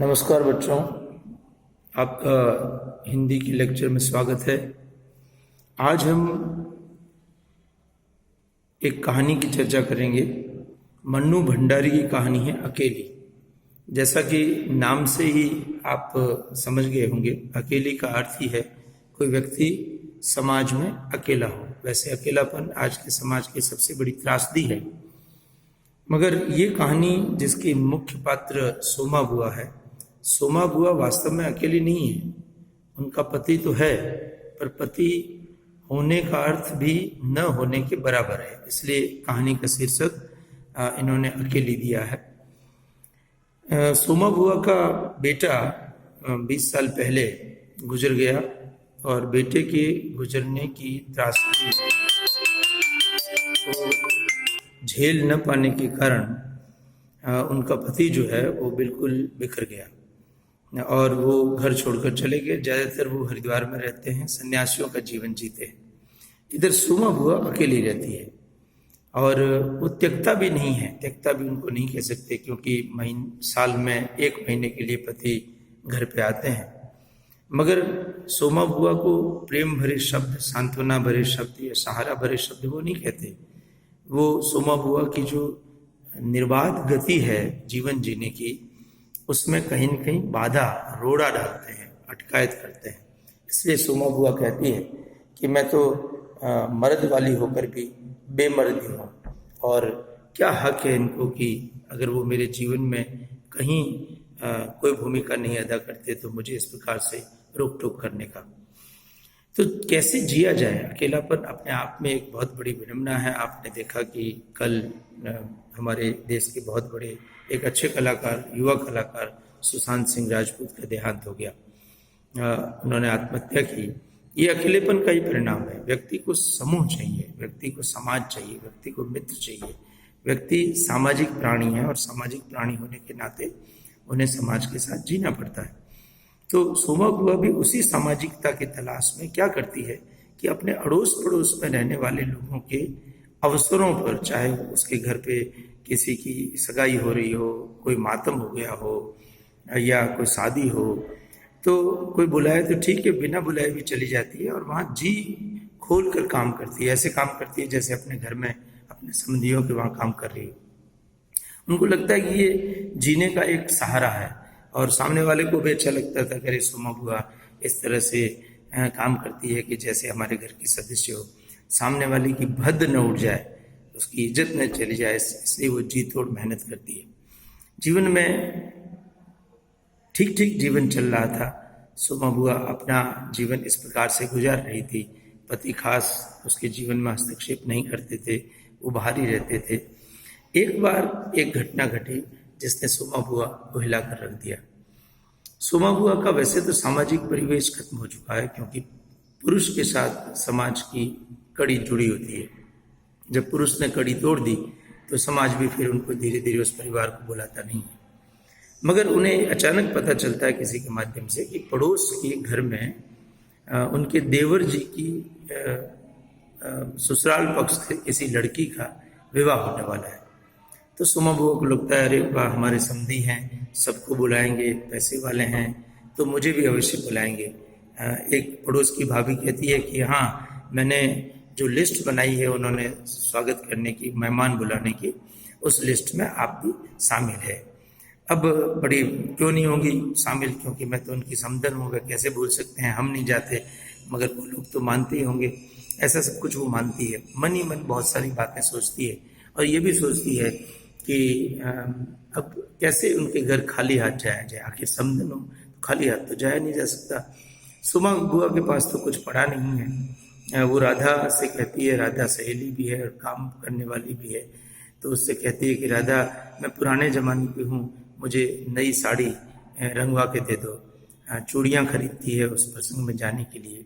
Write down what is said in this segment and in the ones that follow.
नमस्कार बच्चों, आपका हिंदी की लेक्चर में स्वागत है। आज हम एक कहानी की चर्चा करेंगे। मन्नू भंडारी की कहानी है अकेली। जैसा कि नाम से ही आप समझ गए होंगे, अकेली का अर्थ ही है कोई व्यक्ति समाज में अकेला हो। वैसे अकेलापन आज के समाज की सबसे बड़ी त्रासदी है, मगर ये कहानी जिसकी मुख्य पात्र सोमा बुआ है, सोमा बुआ वास्तव में अकेली नहीं है। उनका पति तो है, पर पति होने का अर्थ भी न होने के बराबर है। इसलिए कहानी का शीर्षक इन्होंने अकेली दिया है। सोमा बुआ का बेटा 20 साल पहले गुजर गया और बेटे के गुजरने की त्रासदी को झेल न पाने के कारण उनका पति जो है वो बिल्कुल बिखर गया और वो घर छोड़कर चले गए। ज़्यादातर वो हरिद्वार में रहते हैं, सन्यासियों का जीवन जीते हैं। इधर सोमा बुआ अकेली रहती है और वो त्यक्ता भी नहीं है। त्यक्ता भी उनको नहीं कह सकते, क्योंकि साल में 1 महीने के लिए पति घर पे आते हैं। मगर सोमा बुआ को प्रेम भरे शब्द, सांत्वना भरे शब्द या सहारा भरे शब्द वो नहीं कहते। वो सोमा बुआ की जो निर्बाध गति है जीवन जीने की, उसमें कहीं न कहीं बाधा, रोड़ा डालते हैं, अटकायत करते हैं। इसलिए सोमा बुआ कहती है कि मैं तो मर्द वाली होकर भी बेमर्द हूँ, और क्या हक है इनको कि अगर वो मेरे जीवन में कहीं कोई भूमिका नहीं अदा करते तो मुझे इस प्रकार से रोक टोक करने का। तो कैसे जिया जाए? अकेलापन अपने आप में एक बहुत बड़ी विडंबना है। आपने देखा कि कल हमारे देश के बहुत बड़े एक अच्छे कलाकार, युवा कलाकार सुशांत सिंह राजपूत का देहांत हो गया। उन्होंने आत्महत्या की। ये अकेलेपन का ही परिणाम है। व्यक्ति को समूह चाहिए, व्यक्ति को समाज चाहिए, व्यक्ति को मित्र चाहिए। व्यक्ति सामाजिक प्राणी है और सामाजिक प्राणी होने के नाते उन्हें समाज के साथ जीना पड़ता है। तो सोमा बुआ भी उसी सामाजिकता की तलाश में क्या करती है कि अपने अड़ोस पड़ोस में रहने वाले लोगों के अवसरों पर, चाहे उसके घर पे किसी की सगाई हो रही हो, कोई मातम हो गया हो या कोई शादी हो, तो कोई बुलाए तो ठीक है, बिना बुलाए भी चली जाती है और वहाँ जी खोल कर काम करती है। ऐसे काम करती है जैसे अपने घर में अपने संबंधियों के वहाँ काम कर रही हो। उनको लगता है कि ये जीने का एक सहारा है, और सामने वाले को भी अच्छा लगता था कि अरे सोमा बुआ इस तरह से काम करती है कि जैसे हमारे घर की सदस्य हो। सामने वाले की भद्द न उठ जाए, उसकी इज्जत न चली जाए, इसलिए वो जी तोड़ मेहनत करती है। जीवन में ठीक ठीक जीवन चल रहा था। सोमा बुआ अपना जीवन इस प्रकार से गुजार रही थी। पति खास उसके जीवन में हस्तक्षेप नहीं करते थे, वो बाहर ही रहते थे। एक बार एक घटना घटी जिसने सोमा बुआ को हिलाकर रख दिया। सोमा बुआ का वैसे तो सामाजिक परिवेश खत्म हो चुका है, क्योंकि पुरुष के साथ समाज की कड़ी जुड़ी होती है। जब पुरुष ने कड़ी तोड़ दी तो समाज भी फिर उनको धीरे धीरे उस परिवार को बुलाता नहीं है। मगर उन्हें अचानक पता चलता है किसी के माध्यम से कि पड़ोस के घर में उनके देवर जी की ससुराल पक्ष से किसी लड़की का विवाह होने वाला है। तो सोमा बुआ को लगता है अरे वाह, हमारे समधी हैं, सबको बुलाएंगे, पैसे वाले हैं, तो मुझे भी अवश्य बुलाएंगे। एक पड़ोस की भाभी कहती है कि हाँ, मैंने जो लिस्ट बनाई है उन्होंने स्वागत करने की, मेहमान बुलाने की, उस लिस्ट में आप भी शामिल है। अब बड़ी क्यों नहीं होंगी शामिल, क्योंकि मैं तो उनकी समधन हूँ, वे कैसे भूल सकते हैं, हम नहीं जाते। मगर वो लोग तो मानते ही होंगे। ऐसा सब कुछ वो मानती है, मन ही मन बहुत सारी बातें सोचती है, और ये भी सोचती है कि अब कैसे उनके घर खाली हाथ जाया जाए। आखिर समधन हो तो खाली हाथ तो जाया नहीं जा सकता। सोमा बुआ के पास तो कुछ पड़ा नहीं है। वो राधा से कहती है, राधा सहेली भी है और काम करने वाली भी है, तो उससे कहती है कि राधा, मैं पुराने ज़माने की हूँ, मुझे नई साड़ी रंगवा के दे दो। चूड़ियाँ खरीदती है उस प्रसंग में जाने के लिए,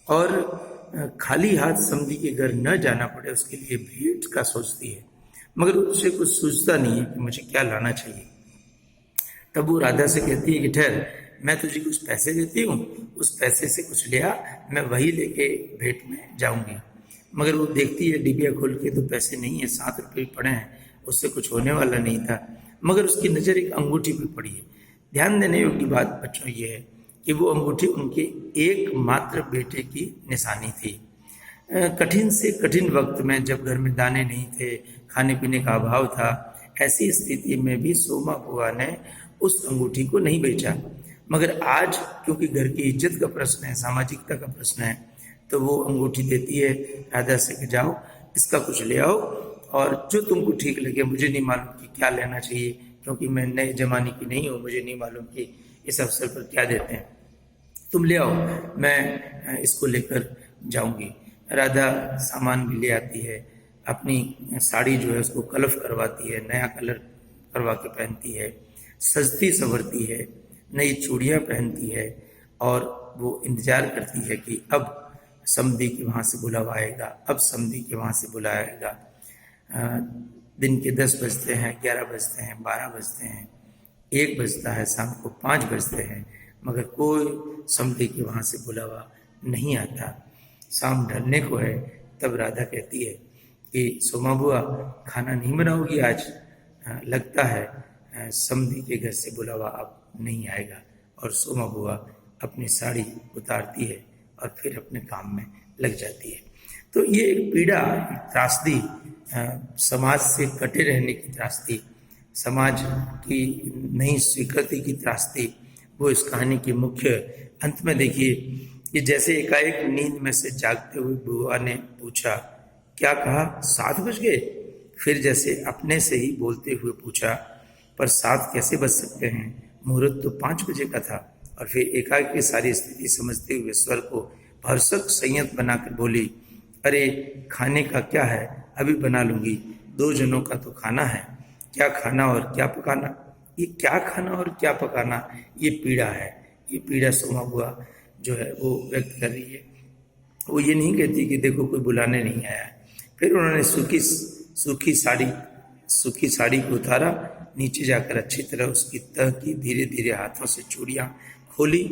और खाली हाथ समधी के घर न जाना पड़े उसके लिए भेंट का सोचती है। मगर उससे कुछ सोचता नहीं है कि मुझे क्या लाना चाहिए। तब वो राधा से कहती है कि ठहर, मैं तुझे कुछ पैसे देती हूँ, उस पैसे से कुछ ले आ, मैं वही लेके भेंट में जाऊंगी। मगर वो देखती है डिबिया खोल के तो पैसे नहीं है, 7 रुपये पड़े हैं, उससे कुछ होने वाला नहीं था। मगर उसकी नज़र एक अंगूठी पे पड़ी है। ध्यान देने योग्य बात बच्चों ये है कि वो अंगूठी उनके एकमात्र बेटे की निशानी थी। कठिन से कठिन वक्त में, जब घर में दाने नहीं थे, खाने पीने का अभाव था, ऐसी स्थिति में भी सोमा बुआ ने उस अंगूठी को नहीं बेचा। मगर आज क्योंकि घर की इज्जत का प्रश्न है, सामाजिकता का प्रश्न है, तो वो अंगूठी देती है राधा से कि जाओ इसका कुछ ले आओ और जो तुमको ठीक लगे। मुझे नहीं मालूम कि क्या लेना चाहिए, क्योंकि मैं नए जमाने की नहीं हूँ, मुझे नहीं मालूम कि इस अवसर पर क्या देते हैं, तुम ले आओ, मैं इसको लेकर जाऊंगी। राधा सामान भी ले आती है, अपनी साड़ी जो है उसको कलफ करवाती है, नया कलर करवा के पहनती है, सजती संवरती है, नई चूड़ियाँ पहनती है और वो इंतजार करती है कि अब समधी के वहाँ से बुलावा आएगा, अब समधी के वहाँ से बुलाएगा। दिन के 10 बजते हैं, 11 बजते हैं, 12 बजते हैं, 1 बजता है, शाम को 5 बजते हैं, मगर कोई समधी के वहाँ से बुलावा नहीं आता। शाम ढलने को है, तब राधा कहती है कि सोमा बुआ खाना नहीं बनाओगी आज? लगता है समधी के घर से बुलावा अब नहीं आएगा। और सोमा बुआ अपनी साड़ी उतारती है और फिर अपने काम में लग जाती है। तो ये एक पीड़ा, एक त्रासदी, समाज से कटे रहने की त्रासदी, समाज की नहीं स्वीकृति की त्रासदी, वो इस कहानी की मुख्य अंत में देखिए कि जैसे एकाएक नींद में से जागते हुए बुआ ने पूछा, क्या कहा? 7 बज गए? फिर जैसे अपने से ही बोलते हुए पूछा, पर 7 कैसे बज सकते हैं, मुहूर्त तो 5 बजे का था। और फिर एकाएक की सारी स्थिति समझते हुए स्वर को भरसक संयत बनाकर बोली, अरे खाने का क्या है, अभी बना लूंगी, 2 जनों का तो खाना है, क्या खाना और क्या पकाना। ये क्या खाना और क्या पकाना, ये पीड़ा है, ये पीड़ा सोमा बुआ जो है वो व्यक्त कर रही है। वो ये नहीं कहती कि देखो कोई बुलाने नहीं आया है। फिर उन्होंने सूखी साड़ी को उतारा, नीचे जाकर अच्छी तरह उसकी तह की, धीरे धीरे हाथों से चूड़ियाँ खोली,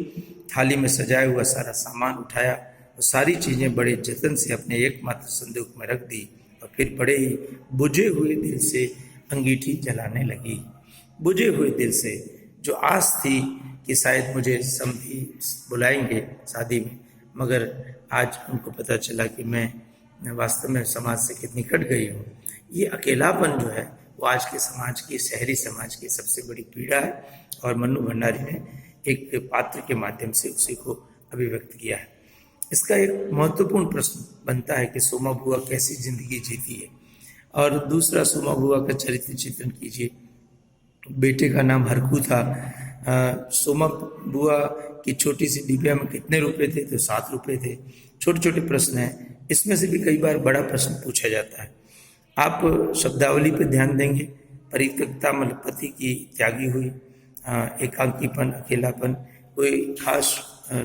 थाली में सजाया हुआ सारा सामान उठाया और सारी चीज़ें बड़े जतन से अपने एकमात्र संदूक में रख दी और फिर बड़े ही बुझे हुए दिल से अंगीठी जलाने लगी। बुझे हुए दिल से, जो आस थी कि शायद मुझे समधी बुलाएंगे शादी में, मगर आज उनको पता चला कि मैं वास्तव में समाज से कितनी कट गई हूँ। ये अकेलापन जो है वो आज के समाज की, शहरी समाज की सबसे बड़ी पीड़ा है और मन्नू भंडारी ने एक पात्र के माध्यम से उसी को अभिव्यक्त किया है। इसका एक महत्वपूर्ण प्रश्न बनता है कि सोमा बुआ कैसी जिंदगी जीती है। और दूसरा, सोमा बुआ का चरित्र चित्रण कीजिए। बेटे का नाम हरकू था। सोमा बुआ की छोटी सी डिबिया में कितने रुपए थे? तो 7 रुपए थे। छोटे छोटे प्रश्न हैं, इसमें से भी कई बार बड़ा प्रश्न पूछा जाता है। आप शब्दावली पर ध्यान देंगे, परित्यक्ता मतलब पति की त्यागी हुई, एकांकीपन, अकेलापन, कोई खास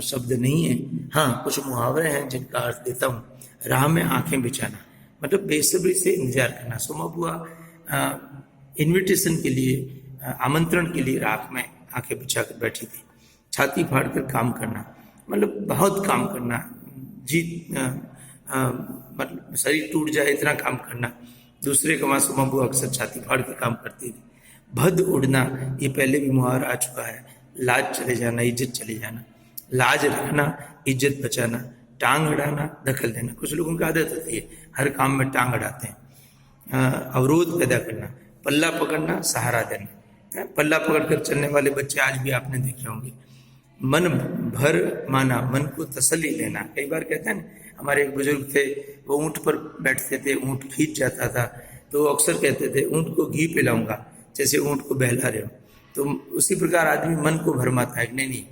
शब्द नहीं है। हाँ, कुछ मुहावरे हैं जिनका अर्थ देता हूँ। राह में आंखें बिछाना मतलब बेसब्री से इंतजार करना। सोमा बुआ इन्विटेशन के लिए, आमंत्रण के लिए राह में आंखें बिछा कर बैठी थी। छाती फाड़ कर काम करना मतलब बहुत काम करना, मतलब शरीर टूट जाए इतना काम करना। दूसरे का वहाँ सोमा बुआ अक्सर छाती फाड़ के काम करती थी। भद उड़ना, ये पहले भी मुहावरा आ चुका है। लाज चले जाना, इज्जत चले जाना। लाज रखना, इज्जत बचाना। टांग अड़ाना, दखल देना। कुछ लोगों की आदत होती है हर काम में टांग अड़ाते हैं। अवरोध पैदा करना, पल्ला पकड़ना, सहारा देना। पल्ला पकड़कर चलने वाले बच्चे आज भी आपने देखे होंगे। मन भर माना, मन को तसल्ली लेना। कई बार कहते हैं ना, हमारे एक बुजुर्ग थे, वो ऊँट पर बैठते थे, ऊँट खींच जाता था, तो वो अक्सर कहते थे ऊँट को घी पिलाऊंगा, जैसे ऊँट को बहला रहे हो। तो उसी प्रकार आदमी मन को भरमाता है, नहीं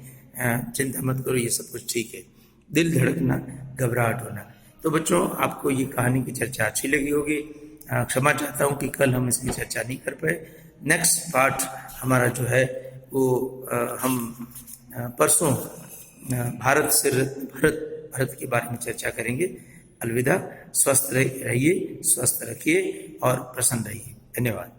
चिंता मत करो, ये सब कुछ ठीक है। दिल धड़कना, घबराहट होना। तो बच्चों, आपको ये कहानी की चर्चा अच्छी लगी होगी। क्षमा चाहता हूँ कि कल हम इसकी चर्चा नहीं कर पाए। नेक्स्ट पार्ट हमारा जो है वो हम परसों भारत के बारे में चर्चा करेंगे। अलविदा। स्वस्थ रहिए, स्वस्थ रखिए और प्रसन्न रहिए। धन्यवाद।